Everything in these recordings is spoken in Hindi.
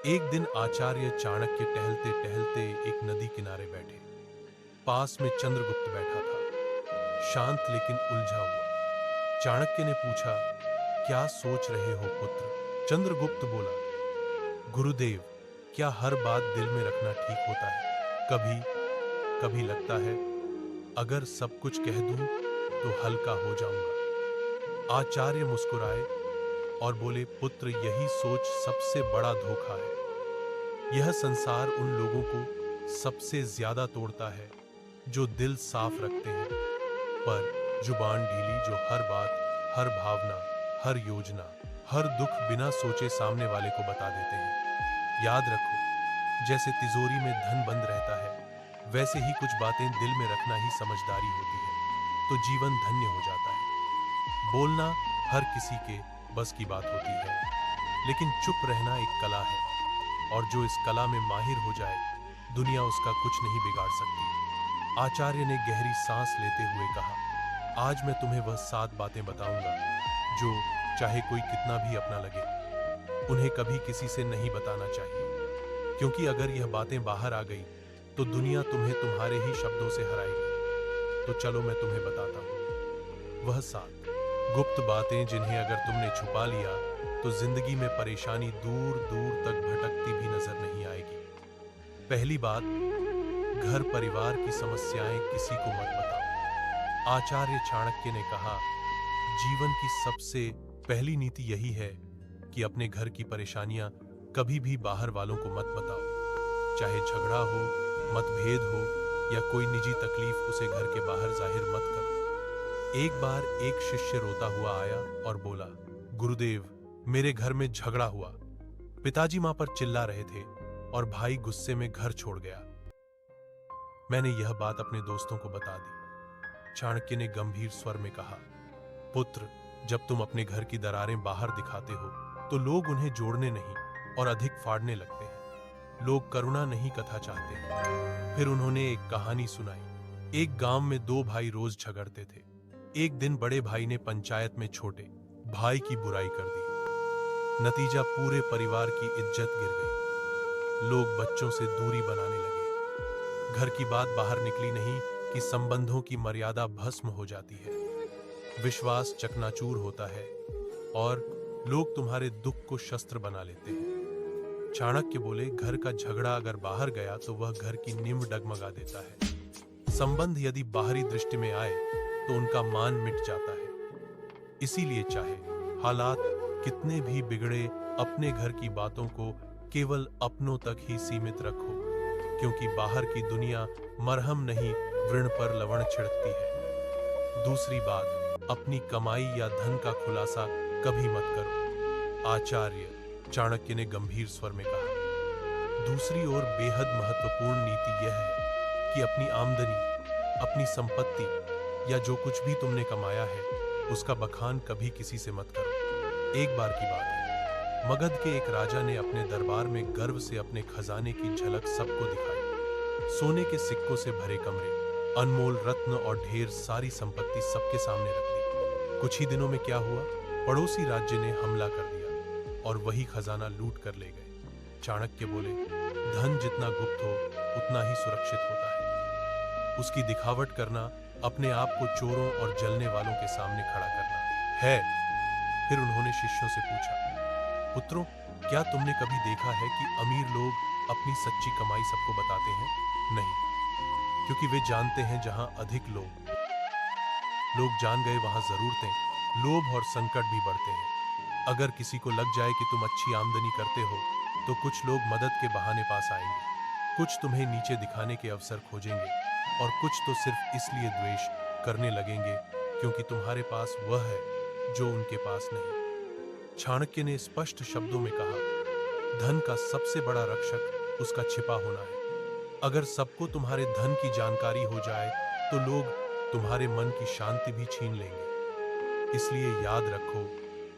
एक दिन आचार्य चाणक्य टहलते टहलते एक नदी किनारे बैठे। पास में चंद्रगुप्त बैठा था, शांत लेकिन उलझा हुआ। चाणक्य ने पूछा, क्या सोच रहे हो पुत्र? चंद्रगुप्त बोला, गुरुदेव, क्या हर बात दिल में रखना ठीक होता है? कभी कभी लगता है अगर सब कुछ कह दूं तो हल्का हो जाऊंगा। आचार्य मुस्कुराए और बोले, पुत्र, यही सोच सबसे बड़ा धोखा है। यह संसार उन लोगों को सबसे ज्यादा तोड़ता है जो दिल साफ रखते हैं, पर जुबान ढीली जो हर बात, हर भावना, हर योजना, हर दुख बिना सोचे सामने वाले को बता देते हैं। याद रखो, जैसे तिजोरी में धन बंद रहता है, वैसे ही कुछ बातें दिल में रखना ही समझदारी होती है, तो जीवन धन्य हो जाता है। बोलना हर किसी के बस की बात होती है, लेकिन चुप रहना एक कला है, और जो इस कला में माहिर हो जाए, दुनिया उसका कुछ नहीं बिगाड़ सकती। आचार्य ने गहरी सांस लेते हुए कहा, आज मैं तुम्हें वह 7 बातें बताऊंगा जो, चाहे कोई कितना भी अपना लगे, उन्हें कभी किसी से नहीं बताना चाहिए, क्योंकि अगर यह बातें बाहर आ गई तो दुनिया तुम्हें तुम्हारे ही शब्दों से हराएगी। तो चलो मैं तुम्हें बताता हूं वह 7 गुप्त बातें जिन्हें अगर तुमने छुपा लिया तो जिंदगी में परेशानी दूर दूर तक भटकती भी नजर नहीं आएगी। पहली बात, घर परिवार की समस्याएं किसी को मत बताओ। आचार्य चाणक्य ने कहा, जीवन की सबसे पहली नीति यही है कि अपने घर की परेशानियां कभी भी बाहर वालों को मत बताओ। चाहे झगड़ा हो, मतभेद हो या कोई निजी तकलीफ, उसे घर के बाहर जाहिर मत करो। एक बार एक शिष्य रोता हुआ आया और बोला, गुरुदेव, मेरे घर में झगड़ा हुआ। पिताजी मां पर चिल्ला रहे थे और भाई गुस्से में घर छोड़ गया। मैंने यह बात अपने दोस्तों को बता दी। चाणक्य ने गंभीर स्वर में कहा, पुत्र, जब तुम अपने घर की दरारें बाहर दिखाते हो तो लोग उन्हें जोड़ने नहीं और अधिक फाड़ने लगते हैं। लोग करुणा नहीं, कथा चाहते हैं। फिर उन्होंने एक कहानी सुनाई। एक गांव में 2 भाई रोज झगड़ते थे। एक दिन बड़े भाई ने पंचायत में छोटे भाई की बुराई कर दी। नतीजा, पूरे परिवार की इज्जत गिर गई। लोग बच्चों से दूरी बनाने लगे। घर की बात बाहर निकली नहीं कि संबंधों की मर्यादा भस्म हो जाती है, विश्वास चकनाचूर होता है और लोग तुम्हारे दुख को शस्त्र बना लेते हैं। चाणक्य बोले, घर का झगड़ा अगर बाहर गया तो वह घर की नींव डगमगा देता है। संबंध यदि बाहरी दृष्टि में आए तो उनका मान मिट जाता है। इसीलिए चाहे हालात कितने भी बिगड़े, अपने घर की बातों को केवल अपनों तक ही सीमित रखो, क्योंकि बाहर की दुनिया मरहम नहीं, व्रण पर लवण छिड़कती है। दूसरी बात, अपनी कमाई या धन का खुलासा कभी मत करो। आचार्य चाणक्य ने गंभीर स्वर में कहा। दूसरी ओर बेहद महत्वपूर्ण नीति यह है कि अपनी आमदनी, अपनी संपत्ति या जो कुछ भी तुमने कमाया है, उसका बखान कभी किसी से मत करो। एक बार की बात है, मगध के एक राजा ने अपने दरबार में गर्व से अपने खजाने की झलक सबको दिखाई। सोने के सिक्कों से भरे कमरे, अनमोल रत्न और ढेर सारी संपत्ति सबके सामने रख दी। कुछ ही दिनों में क्या हुआ, पड़ोसी राज्य ने हमला कर दिया और वही खजाना लूट कर ले गए। चाणक्य बोले, धन जितना गुप्त हो उतना ही सुरक्षित होता है। उसकी दिखावट करना अपने आप को चोरों और जलने वालों के सामने खड़ा करना है। फिर उन्होंने शिष्यों से पूछा, पुत्रों, क्या तुमने कभी देखा है कि अमीर लोग अपनी सच्ची कमाई सबको बताते हैं? नहीं, क्योंकि वे जानते हैं जहां अधिक लोग जान गए वहां जरूरतें, लोभ और संकट भी बढ़ते हैं। अगर किसी को लग जाए कि तुम अच्छी आमदनी करते हो तो कुछ लोग मदद के बहाने पास आएंगे, कुछ तुम्हें नीचे दिखाने के अवसर खोजेंगे और कुछ तो सिर्फ इसलिए द्वेष करने लगेंगे क्योंकि तुम्हारे पास वह है जो उनके पास नहीं। चाणक्य ने स्पष्ट शब्दों में कहा, धन का सबसे बड़ा रक्षक उसका छिपा होना है। अगर सबको तुम्हारे धन की जानकारी हो जाए तो लोग तुम्हारे मन की शांति भी छीन लेंगे। इसलिए याद रखो,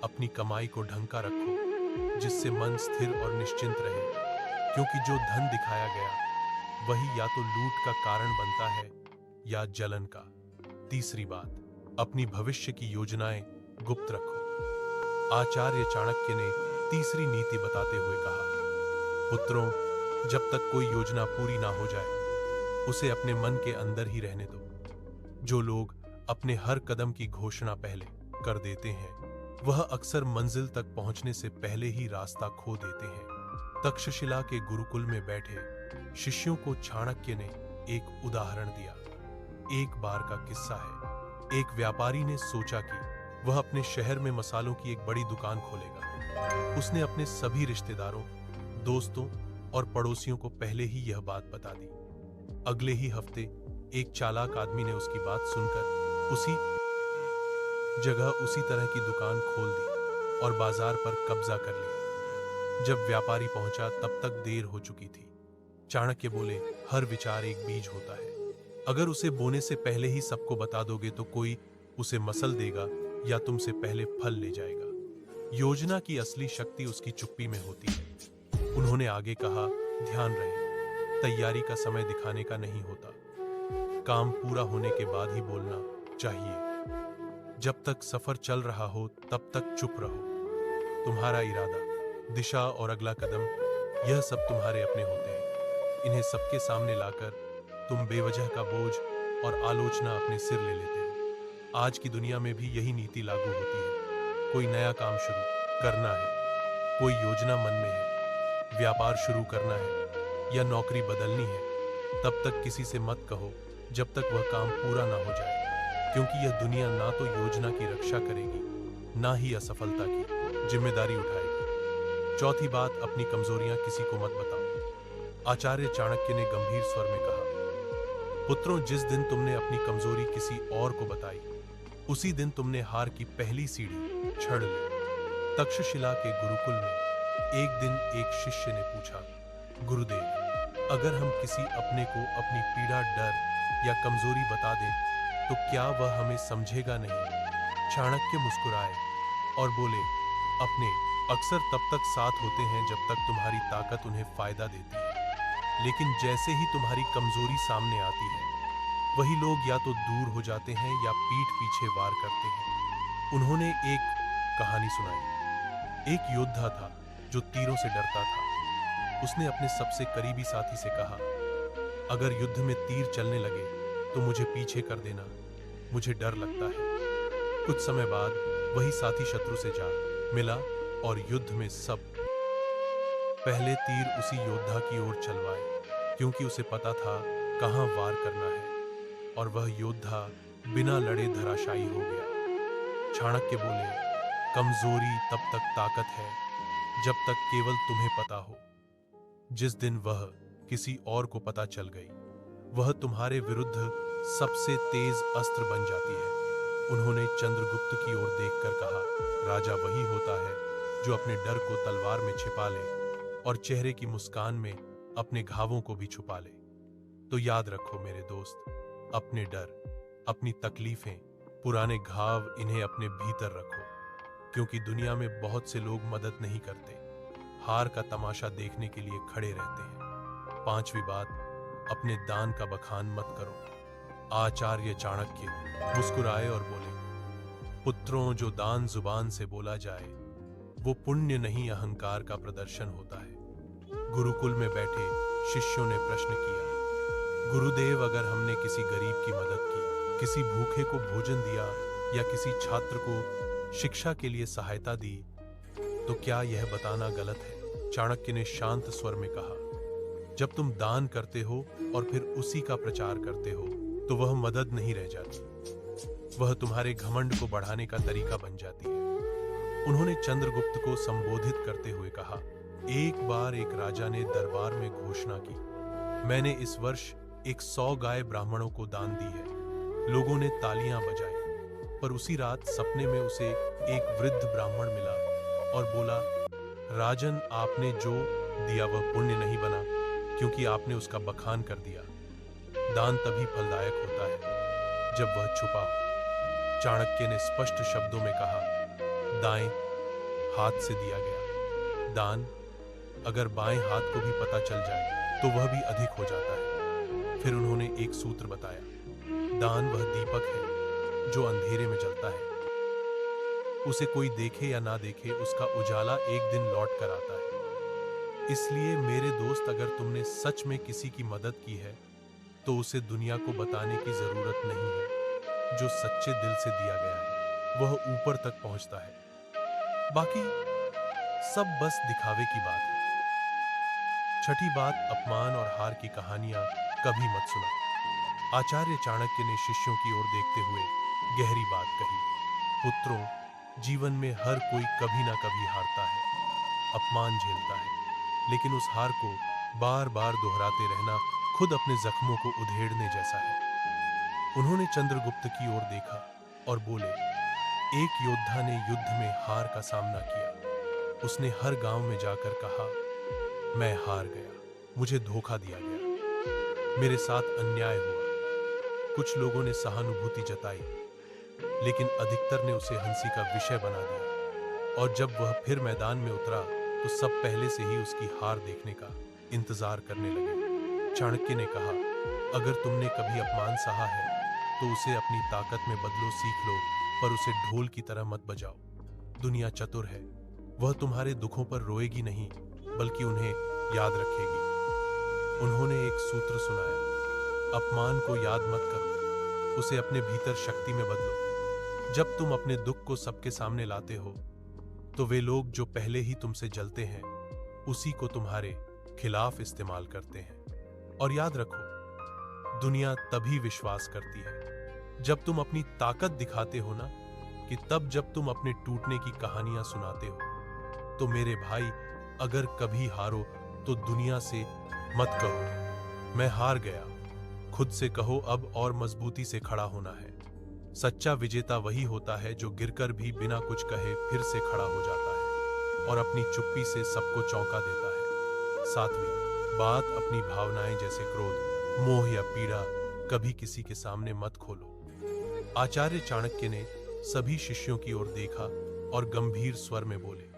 अपनी कमाई को ढंका रखो, जिससे मन स्थिर और निश्चिंत रहे, क्योंकि जो धन दिखाया गया वही या तो लूट का कारण बनता है या जलन का। तीसरी बात, अपनी भविष्य की योजनाएं गुप्त रखो। आचार्य चाणक्य ने तीसरी नीति बताते हुए कहा, पुत्रों, जब तक कोई योजना पूरी ना हो जाए, उसे अपने मन के अंदर ही रहने दो। जो लोग अपने हर कदम की घोषणा पहले कर देते हैं, वह अक्सर मंजिल तक पहुंचने से पहले ही रास्ता खो देते हैं। तक्षशिला के गुरुकुल में बैठे शिष्यों को चाणक्य ने एक उदाहरण दिया। एक बार का किस्सा है। एक व्यापारी ने सोचा कि वह अपने शहर में मसालों की एक बड़ी दुकान खोलेगा। उसने अपने सभी रिश्तेदारों, दोस्तों और पड़ोसियों को पहले ही यह बात बता दी। अगले ही हफ्ते एक चालाक आदमी ने उसकी बात सुनकर उसी जगह उसी तरह की दुकान खोल दी और बाजार पर कब्जा कर लिया। जब व्यापारी पहुंचा तब तक देर हो चुकी थी। चाणक्य बोले, हर विचार एक बीज होता है। अगर उसे बोने से पहले ही सबको बता दोगे तो कोई उसे मसल देगा या तुमसे पहले फल ले जाएगा। योजना की असली शक्ति उसकी चुप्पी में होती है। उन्होंने आगे कहा, ध्यान रहे, तैयारी का समय दिखाने का नहीं होता। काम पूरा होने के बाद ही बोलना चाहिए। जब तक सफर चल रहा हो तब तक चुप रहो। तुम्हारा इरादा, दिशा और अगला कदम, यह सब तुम्हारे अपने होते हैं। इन्हें सबके सामने लाकर तुम बेवजह का बोझ और आलोचना अपने सिर ले लेते हो। आज की दुनिया में भी यही नीति लागू होती है। कोई नया काम शुरू करना है, कोई योजना मन में है, व्यापार शुरू करना है या नौकरी बदलनी है, तब तक किसी से मत कहो जब तक वह काम पूरा ना हो जाए, क्योंकि यह दुनिया ना तो योजना की रक्षा करेगी, ना ही असफलता की जिम्मेदारी उठाएगी। चौथी बात, अपनी कमजोरियां किसी को मत बताओ। आचार्य चाणक्य ने गंभीर स्वर में कहा, पुत्रों, जिस दिन तुमने अपनी कमजोरी किसी और को बताई, उसी दिन तुमने हार की पहली सीढ़ी चढ़ ली। तक्षशिला के गुरुकुल में एक दिन एक शिष्य ने पूछा, गुरुदेव, अगर हम किसी अपने को अपनी पीड़ा, डर या कमजोरी बता दें तो क्या वह हमें समझेगा नहीं? चाणक्य मुस्कुराए और बोले, अपने अक्सर तब तक साथ होते हैं जब तक तुम्हारी ताकत उन्हें फायदा देती है, लेकिन जैसे ही तुम्हारी कमजोरी सामने आती है, वही लोग या तो दूर हो जाते हैं या पीठ पीछे वार करते हैं। उन्होंने एक कहानी सुनाई। एक योद्धा था जो तीरों से डरता था। उसने अपने सबसे करीबी साथी से कहा, अगर युद्ध में तीर चलने लगे तो मुझे पीछे कर देना, मुझे डर लगता है। कुछ समय बाद वही साथी शत्रु से जा मिला और युद्ध में सब पहले तीर उसी योद्धा की ओर चलवाए, क्योंकि उसे पता था कहां वार करना है, और वह योद्धा बिना लड़े धराशायी हो गया। चाणक्य बोले, कमजोरी तब तक ताकत है जब तक केवल तुम्हें पता हो। जिस दिन वह किसी और को पता चल गई, वह तुम्हारे विरुद्ध सबसे तेज अस्त्र बन जाती है। उन्होंने चंद्रगुप्त की ओर देखकर कहा, राजा वही होता है जो अपने डर को तलवार में छिपा ले और चेहरे की मुस्कान में अपने घावों को भी छुपा ले। तो याद रखो मेरे दोस्त, अपने डर, अपनी तकलीफें, पुराने घाव, इन्हें अपने भीतर रखो, क्योंकि दुनिया में बहुत से लोग मदद नहीं करते, हार का तमाशा देखने के लिए खड़े रहते हैं। पांचवी बात, अपने दान का बखान मत करो। आचार्य चाणक्य मुस्कुराए और बोले, पुत्रों, जो दान जुबान से बोला जाए वो पुण्य नहीं, अहंकार का प्रदर्शन होता है। गुरुकुल में बैठे शिष्यों ने प्रश्न किया, गुरुदेव, अगर हमने किसी गरीब की मदद की, किसी भूखे को भोजन दिया या किसी छात्र को शिक्षा के लिए सहायता दी, तो क्या यह बताना गलत है? चाणक्य ने शांत स्वर में कहा, जब तुम दान करते हो और फिर उसी का प्रचार करते हो तो वह मदद नहीं रह जाती, वह तुम्हारे घमंड को बढ़ाने का तरीका बन जाती है। उन्होंने चंद्रगुप्त को संबोधित करते हुए कहा, एक बार एक राजा ने दरबार में घोषणा की, मैंने इस वर्ष 100 गाय ब्राह्मणों को दान दी है। लोगों ने तालियां बजाई, पर उसी रात सपने में उसे एक वृद्ध ब्राह्मण मिला और बोला, राजन, आपने जो दिया वह पुण्य नहीं बना, क्योंकि आपने उसका बखान कर दिया। दान तभी फलदायक होता है जब वह छुपा हो। चाणक्य ने स्पष्ट शब्दों में कहा, दाएं हाथ से दिया गया दान अगर बाएं हाथ को भी पता चल जाए तो वह भी अधिक हो जाता है। फिर उन्होंने एक सूत्र बताया, दान वह दीपक है जो अंधेरे में जलता है, उसे कोई देखे या ना देखे उसका उजाला एक दिन लौट कर आता है। इसलिए मेरे दोस्त, अगर तुमने सच में किसी की मदद की है तो उसे दुनिया को बताने की जरूरत नहीं है। जो सच्चे दिल से दिया गया है वह ऊपर तक पहुंचता है, बाकी सब बस दिखावे की बात है। छठी बात, अपमान और हार की कहानियां कभी मत सुना। आचार्य चाणक्य ने शिष्यों की ओर देखते हुए गहरी बात कही। पुत्रों, जीवन में हर कोई कभी ना कभी हारता है, अपमान झेलता है, लेकिन उस हार को बार बार दोहराते रहना खुद अपने जख्मों को उधेड़ने जैसा है। उन्होंने चंद्रगुप्त की ओर देखा और बोले, एक योद्धा ने युद्ध में हार का सामना किया। उसने हर गांव में जाकर कहा, मैं हार गया, मुझे धोखा दिया गया, मेरे साथ अन्याय हुआ। कुछ लोगों ने सहानुभूति जताई, लेकिन अधिकतर ने उसे हंसी का विषय बना दिया। और जब वह फिर मैदान में उतरा तो सब पहले से ही उसकी हार देखने का इंतजार करने लगे। चाणक्य ने कहा, अगर तुमने कभी अपमान सहा है तो उसे अपनी ताकत में बदलो, सीख लो, पर उसे ढोल की तरह मत बजाओ। दुनिया चतुर है, वह तुम्हारे दुखों पर रोएगी नहीं, बल्कि उन्हें याद रखेगी। उन्होंने एक सूत्र सुनाया, अपमान को याद मत करो, उसे अपने भीतर शक्ति में बदलो। जब तुम अपने दुख को सबके सामने लाते हो तो वे लोग जो पहले ही तुमसे जलते हैं उसी को तुम्हारे खिलाफ इस्तेमाल करते हैं। और याद रखो, दुनिया तभी विश्वास करती है जब तुम अपनी ताकत दिखाते हो ना, कि तब जब तुम अपने टूटने की कहानियां सुनाते हो। तो मेरे भाई, अगर कभी हारो तो दुनिया से मत कहो मैं हार गया, खुद से कहो अब और मजबूती से खड़ा होना है। सच्चा विजेता वही होता है जो गिरकर भी बिना कुछ कहे फिर से खड़ा हो जाता है और अपनी चुप्पी से सबको चौंका देता है। सातवीं बात, अपनी भावनाएं जैसे क्रोध, मोह या पीड़ा कभी किसी के सामने मत खोलो। आचार्य चाणक्य ने सभी शिष्यों की ओर देखा और गंभीर स्वर में बोले,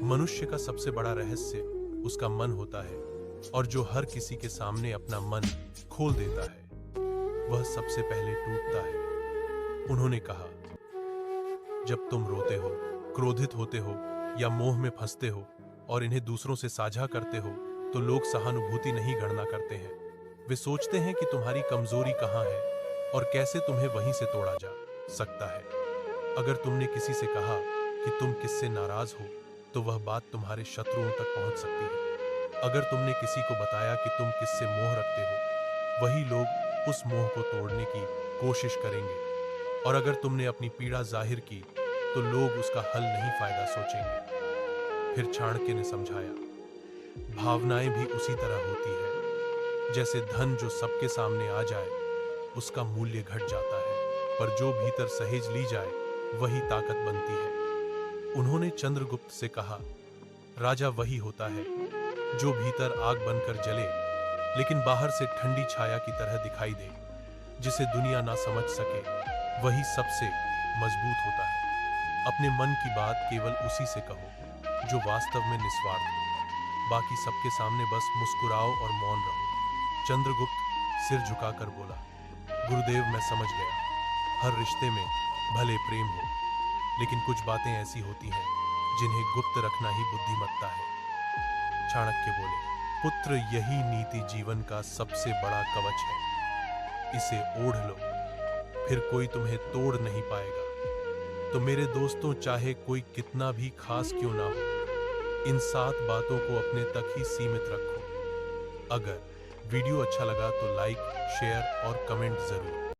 मनुष्य का सबसे बड़ा रहस्य उसका मन होता है, और जो हर किसी के सामने अपना मन खोल देता है वह सबसे पहले टूटता है। उन्होंने कहा, जब तुम रोते हो, क्रोधित होते हो या मोह में फंसते हो और इन्हें दूसरों से साझा करते हो तो लोग सहानुभूति नहीं गणना करते हैं। वे सोचते हैं कि तुम्हारी कमजोरी कहाँ है और कैसे तुम्हें वहीं से तोड़ा जा सकता है। अगर तुमने किसी से कहा कि तुम किससे नाराज हो तो वह बात तुम्हारे शत्रुओं तक पहुंच सकती है। अगर तुमने किसी को बताया कि तुम किससे मोह रखते हो, वही लोग उस मोह को तोड़ने की कोशिश करेंगे। और अगर तुमने अपनी पीड़ा जाहिर की तो लोग उसका हल नहीं फायदा सोचेंगे। फिर चाणक्य ने समझाया, भावनाएं भी उसी तरह होती है, जैसे धन जो सबके सामने आ जाए उसका मूल्य घट जाता है, पर जो भीतर सहेज ली जाए वही ताकत बनती है। उन्होंने चंद्रगुप्त से कहा, राजा वही होता है जो भीतर आग बनकर जले लेकिन बाहर से ठंडी छाया की तरह दिखाई दे। जिसे दुनिया ना समझ सके वही सबसे मजबूत होता है। अपने मन की बात केवल उसी से कहो जो वास्तव में निस्वार्थ हो, बाकी सबके सामने बस मुस्कुराओ और मौन रहो। चंद्रगुप्त सिर झुकाकर बोला, गुरुदेव, मैं समझ गया। हर रिश्ते में भले प्रेम हो, लेकिन कुछ बातें ऐसी होती हैं जिन्हें गुप्त रखना ही बुद्धिमत्ता है। चाणक्य बोले, पुत्र, यही नीति जीवन का सबसे बड़ा कवच है। इसे ओढ़ लो, फिर कोई तुम्हें तोड़ नहीं पाएगा। तो मेरे दोस्तों, चाहे कोई कितना भी खास क्यों ना हो, इन 7 बातों को अपने तक ही सीमित रखो। अगर वीडियो अच्छा लगा तो लाइक, शेयर और कमेंट जरूर।